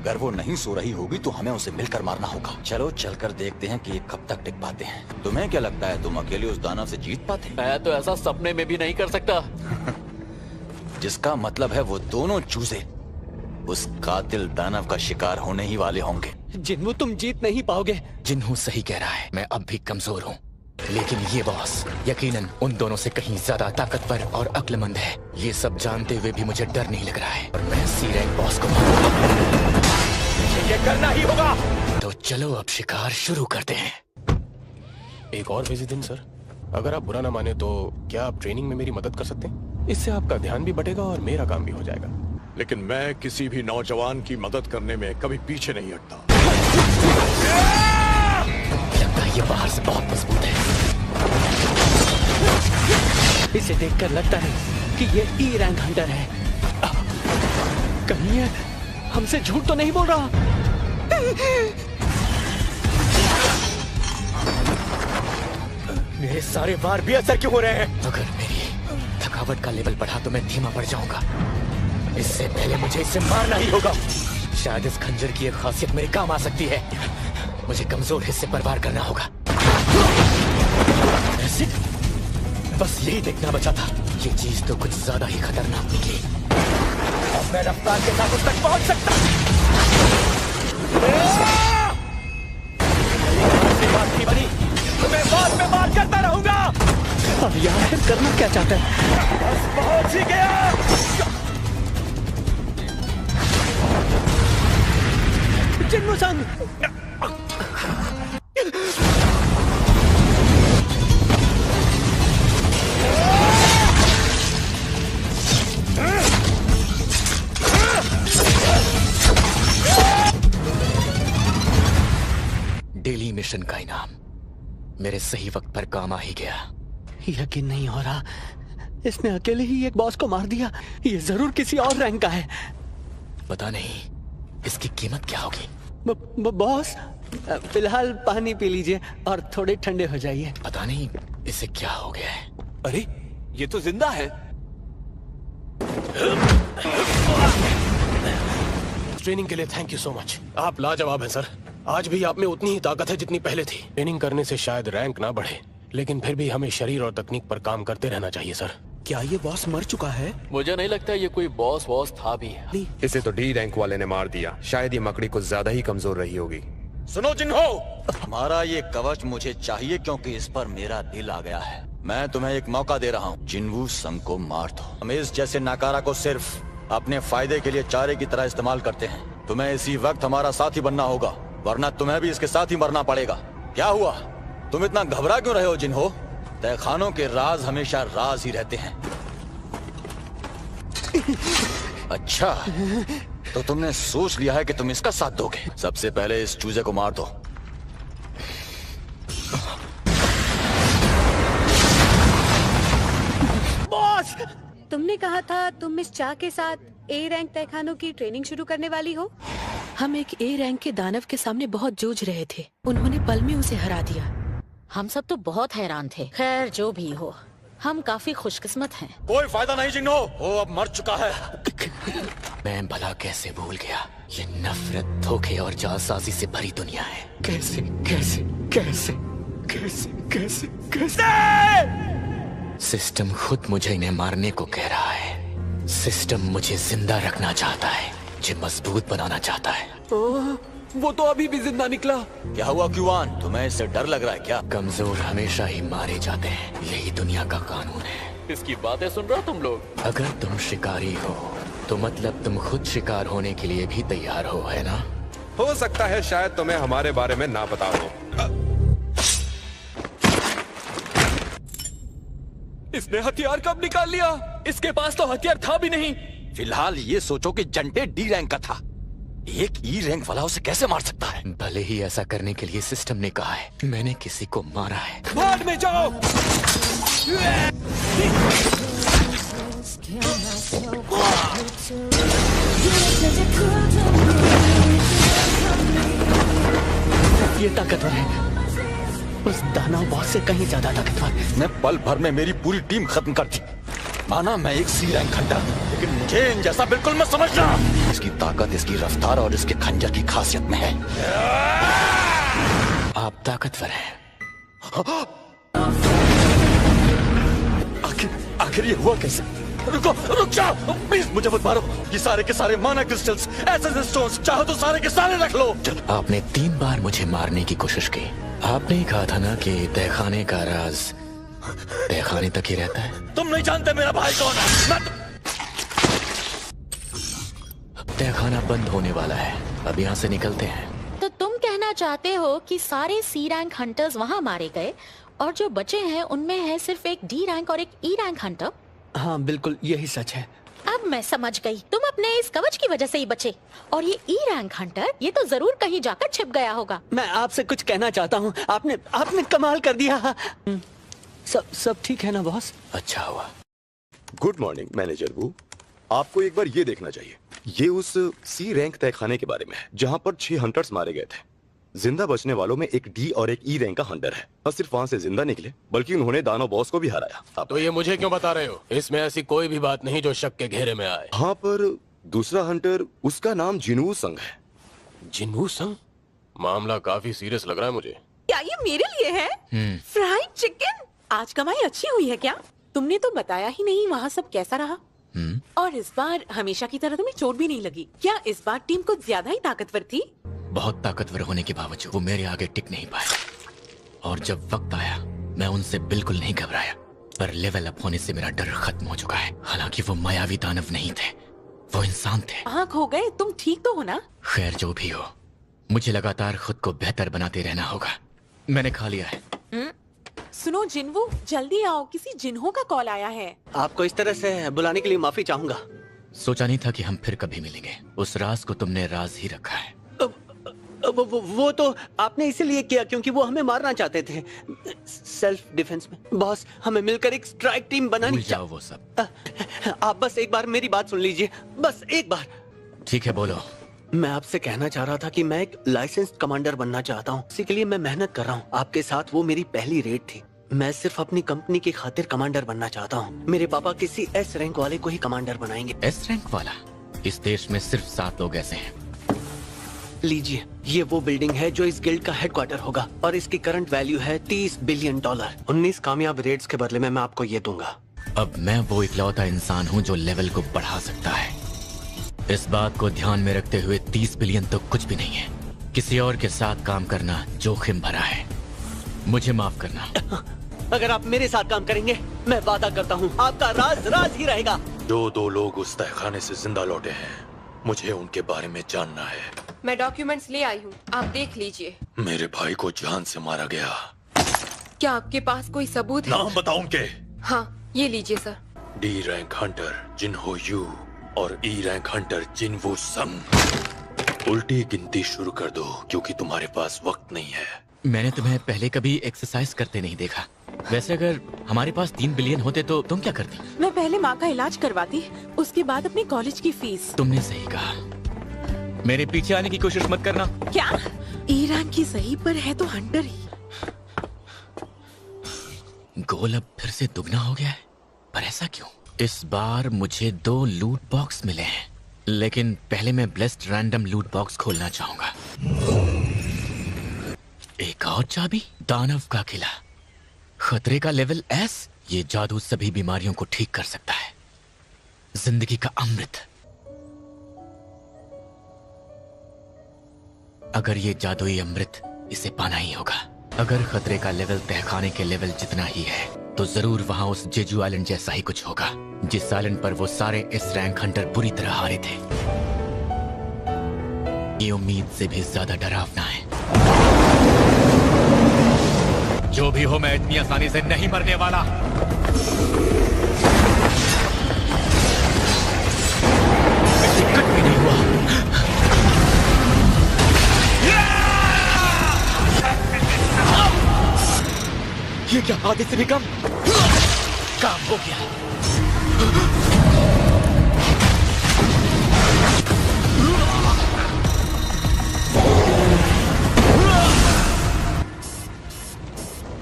अगर वो नहीं सो रही होगी तो हमें उसे मिलकर मारना होगा। चलो चलकर देखते हैं कि ये कब तक टिक पाते हैं। तुम्हें क्या लगता है तुम अकेले उस दानव से जीत पाते? मैं तो ऐसा सपने में भी नहीं कर सकता। जिसका मतलब है वो दोनों चूजे उस कातिल दानव का शिकार होने ही वाले होंगे। जिन्हू तुम जीत नहीं पाओगे। जिन्हू सही कह रहा है, मैं अब भी कमजोर हूँ, लेकिन ये बॉस यकीनन उन दोनों से कहीं ज्यादा ताकतवर और अक्लमंद है। ये सब जानते हुए भी मुझे डर नहीं लग रहा है और मैं सी रैंक बॉस को मारूंगा। ये करना ही होगा। तो चलो अब शिकार शुरू करते हैं। एक और बिजी दिन सर, अगर आप बुरा ना माने तो क्या आप ट्रेनिंग में मेरी मदद कर सकते हैं? इससे आपका ध्यान भी बढ़ेगा और मेरा काम भी हो जाएगा। लेकिन मैं किसी भी नौजवान की मदद करने में कभी पीछे नहीं हटता। लगता है ये बाहर से बहुत मजबूत है। इसे देखकर लगता है कि ये ई रैंक हंटर है। कहीं ये हमसे झूठ तो नहीं बोल रहा। मेरे सारे वार भी असर क्यों हो रहे हैं? अगर मेरी थकावट का लेवल बढ़ा तो मैं धीमा पड़ जाऊंगा। इससे पहले मुझे इसे मारना ही होगा। शायद इस खंजर की एक खासियत मेरे काम आ सकती है। मुझे कमजोर हिस्से पर वार करना होगा। ऐसे बस यही देखना बचा था। ये चीज तो कुछ ज्यादा ही खतरनाक निकली। अब मैं रफ्तार के साथ उस तक पहुंच सकता। बात नहीं बनी तो मैं बाद में मार करता रहूंगा। अब यार फिर करना क्या चाहता है? बस पहुंच ही गया। जिन्नू संग डेली मिशन का इनाम मेरे सही वक्त पर काम आ ही गया। यकीन नहीं हो रहा, इसने अकेले ही एक बॉस को मार दिया। ये जरूर किसी और रैंक का है। पता नहीं इसकी कीमत क्या होगी। बॉस फिलहाल पानी पी लीजिए और थोड़े ठंडे हो जाइए। पता नहीं इसे क्या हो गया है। अरे ये तो जिंदा है। ट्रेनिंग के लिए थैंक यू सो मच। आप लाजवाब हैं सर। आज भी आप में उतनी ही ताकत है जितनी पहले थी। ट्रेनिंग करने से शायद रैंक ना बढ़े, लेकिन फिर भी हमें शरीर और तकनीक पर काम करते रहना चाहिए सर। क्या ये बॉस मर चुका है? मुझे नहीं लगता ये कोई बॉस वॉस था भी। इसे तो डी रैंक वाले ने मार दिया। शायद ये मकड़ी कुछ ज्यादा ही कमजोर रही होगी। सुनो जिन्हो, हमारा ये कवच मुझे चाहिए क्योंकि इस पर मेरा दिल आ गया है। मैं तुम्हें एक मौका दे रहा हूँ, जिन्वू संग को मार दो। हम इस जैसे नाकारा को सिर्फ अपने फायदे के लिए चारे की तरह इस्तेमाल करते हैं। तुम्हें इसी वक्त हमारा साथी बनना होगा, वरना तुम्हें भी इसके साथ ही मरना पड़ेगा। क्या हुआ, तुम इतना घबरा क्यों रहे हो जिन्हो? तहखानों के राज हमेशा राज ही रहते हैं। अच्छा, तो तुमने सोच लिया है कि तुम इसका साथ दोगे। सबसे पहले इस चूजे को मार दो। बॉस! तुमने कहा था तुम इस चा के साथ ए रैंक तहखानों की ट्रेनिंग शुरू करने वाली हो। हम एक ए रैंक के दानव के सामने बहुत जूझ रहे थे। उन्होंने पल में उसे हरा दिया। हम सब तो बहुत हैरान थे। खैर जो भी हो, हम काफी खुशकिस्मत हैं। कोई फायदा नहीं जिन्हो, वो अब मर चुका है। मैं भला कैसे भूल गया। ये नफरत, धोखे और जालसाजी से भरी दुनिया है। कैसे कैसे कैसे कैसे कैसे कैसे सिस्टम खुद मुझे इन्हें मारने को कह रहा है। सिस्टम मुझे जिंदा रखना चाहता है, मुझे मजबूत बनाना चाहता है। वो तो अभी भी जिंदा निकला। क्या हुआ क्यूआन, तुम्हें इससे डर लग रहा है क्या? कमजोर हमेशा ही मारे जाते हैं, यही दुनिया का कानून है। इसकी बातें सुन रहे हो तुम लोग? अगर तुम शिकारी हो तो मतलब तुम खुद शिकार होने के लिए भी तैयार हो, है ना? हो सकता है शायद तुम्हें हमारे बारे में ना पता हो। इसने हथियार कब निकाल लिया? इसके पास तो हथियार था भी नहीं। फिलहाल ये सोचो कि जंटे डी रैंक का था, एक ई रैंक वाला उसे कैसे मार सकता है? भले ही ऐसा करने के लिए सिस्टम ने कहा है, मैंने किसी को मारा है। भाग में जाओ। ये ताकतवर है, उस दानव बॉस से कहीं ज्यादा ताकतवर। मैं पल भर में मेरी पूरी टीम खत्म कर दी। माना मैं एक सी रैंक हंटर, लेकिन मुझे इन जैसा बिल्कुल मत समझना। इसकी ताकत, इसकी रफ्तार और इसके खंजर की खासियत में है। आप ताकतवर हैं। आखिर ये हुआ कैसे? रुक जाओ प्लीज, मुझे मत मारो। ये सारे के सारे माना क्रिस्टल्स, एसेंस स्टोन्स, चाहो तो सारे के सारे रख लो। आपने 3 बार मुझे मारने की कोशिश की। आपने ही कहा था ना कि तहखाने का राज तहखाने तक ही रहता है। तुम नहीं जानते मेरा भाई कौन है। तहखाना बंद होने वाला है, अब यहाँ से निकलते हैं। तो तुम कहना चाहते हो कि सारे सी रैंक हंटर्स वहाँ मारे गए और जो बचे हैं उनमें है सिर्फ एक डी रैंक और एक ई रैंक हंटर? हाँ बिल्कुल यही सच है। अब मैं समझ गई, तुम अपने इस कवच की वजह से ही बचे। और ये ई रैंक हंटर, ये तो जरूर कहीं जाकर छिप गया होगा। मैं आपसे कुछ कहना चाहता हूँ। आपने कमाल कर दिया। सब ठीक है ना बॉस? अच्छा हुआ। गुड मॉर्निंग मैनेजर वू। आपको एक बार ये देखना चाहिए। ये उस सी रैंक तहखाने के बारे में है जहाँ पर 6 हंटर्स मारे गए थे। जिंदा बचने वालों में एक डी और एक ई रैंक का हंटर है, और सिर्फ वहाँ से जिंदा निकले बल्कि उन्होंने दानव बॉस को भी हराया। तो ये मुझे क्यों बता रहे हो? इसमें ऐसी कोई भी बात नहीं जो शक के घेरे में आए। हाँ, पर दूसरा हंटर, उसका नाम जिनवू संग है। जिनवू संग? मामला काफी सीरियस लग रहा है मुझे। क्या ये मेरे लिए है? Fried chicken? आज कमाई अच्छी हुई है क्या? तुमने तो बताया ही नहीं वहाँ सब कैसा रहा। और इस बार हमेशा की तरह तुम्हें चोट भी नहीं लगी क्या? इस बार टीम कुछ ज्यादा ही ताकतवर थी। बहुत ताकतवर होने के बावजूद वो मेरे आगे टिक नहीं पाए, और जब वक्त आया मैं उनसे बिल्कुल नहीं घबराया। पर लेवल अप होने से मेरा डर खत्म हो चुका है। हालांकि वो मायावी दानव नहीं थे, वो इंसान थे। आँख हो गए, तुम ठीक तो हो ना? खैर जो भी हो, मुझे लगातार खुद को बेहतर बनाते रहना होगा। मैंने खा लिया है। सुनो जिनवू, जल्दी आओ, किसी जिन्हों का कॉल आया है। आपको इस तरह से बुलाने के लिए माफी चाहूंगा। सोचा नहीं था कि हम फिर कभी मिलेंगे। उस राज को तुमने राज ही रखा है। वो तो आपने इसीलिए किया क्योंकि वो हमें मारना चाहते थे, सेल्फ डिफेंस में। बॉस, हमें मिलकर एक स्ट्राइक टीम बनानी चाहिए। वो सब आप बस एक बार मेरी बात सुन लीजिए, बस एक बार। ठीक है, बोलो। मैं आपसे कहना चाह रहा था कि मैं एक लाइसेंस्ड कमांडर बनना चाहता हूँ। इसी के लिए मैं मेहनत कर रहा हूँ। आपके साथ वो मेरी पहली रेड थी। मैं सिर्फ अपनी कंपनी की खातिर कमांडर बनना चाहता हूँ। मेरे पापा किसी एस रैंक वाले को ही कमांडर बनाएंगे। एस रैंक वाला? इस देश में सिर्फ 7 लोग ऐसे हैं। लीजिए, ये वो बिल्डिंग है जो इस गिल्ड का हेडक्वार्टर होगा, और इसकी करंट वैल्यू है $30 बिलियन। 19 कामयाब रेड्स के बदले में मैं आपको ये दूंगा। अब मैं वो इकलौता इंसान हूँ जो लेवल को बढ़ा सकता है। इस बात को ध्यान में रखते हुए 30 बिलियन तो कुछ भी नहीं है। किसी और के साथ काम करना जोखिम भरा है। मुझे माफ करना। अगर आप मेरे साथ काम करेंगे, मैं वादा करता हूँ आपका राज राज ही रहेगा। जो 2 लोग उस तहखाने से जिंदा लौटे हैं, मुझे उनके बारे में जानना है। मैं डॉक्यूमेंट्स ले आई हूँ, आप देख लीजिए। मेरे भाई को जान से मारा गया। क्या आपके पास कोई सबूत है? नाम बताओ उनके। हाँ, ये लीजिए sir. D rank hunter Jinho Yoo और ई रैंक हंटर जिनवू संग। उल्टी गिनती शुरू कर दो क्योंकि तुम्हारे पास वक्त नहीं है। मैंने तुम्हें पहले कभी एक्सरसाइज करते नहीं देखा। वैसे अगर हमारे पास 3 बिलियन होते तो तुम क्या करती? मैं पहले माँ का इलाज करवाती, उसके बाद अपने कॉलेज की फीस। तुमने सही कहा। मेरे पीछे आने की कोशिश मत करना। क्या? ई रैंक की सही पर है तो हंटर ही। गोल अब फिर से दुगना हो गया है, पर ऐसा क्यों? इस बार मुझे 2 लूट बॉक्स मिले हैं, लेकिन पहले मैं ब्लेस्ड रैंडम लूट बॉक्स खोलना चाहूंगा। एक और चाबी, दानव का किला, खतरे का लेवल S। ये जादू सभी बीमारियों को ठीक कर सकता है। जिंदगी का अमृत। अगर ये जादुई अमृत, इसे पाना ही होगा। अगर खतरे का लेवल तहखाने के लेवल जितना ही है, तो जरूर वहां उस जेजू आइलैंड जैसा ही कुछ होगा, जिस आइलैंड पर वो सारे एस रैंक हंटर बुरी तरह हारे थे। ये उम्मीद से भी ज्यादा डरावना है। जो भी हो, मैं इतनी आसानी से नहीं मरने वाला। कुछ भी नहीं हुआ। ये क्या आधे से भी कम? काम हो गया।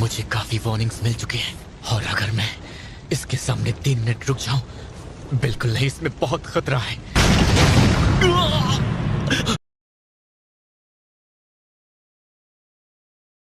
मुझे काफी वार्निंग्स मिल चुके हैं, और अगर मैं इसके सामने 3 मिनट रुक जाऊं? बिल्कुल नहीं, इसमें बहुत खतरा है।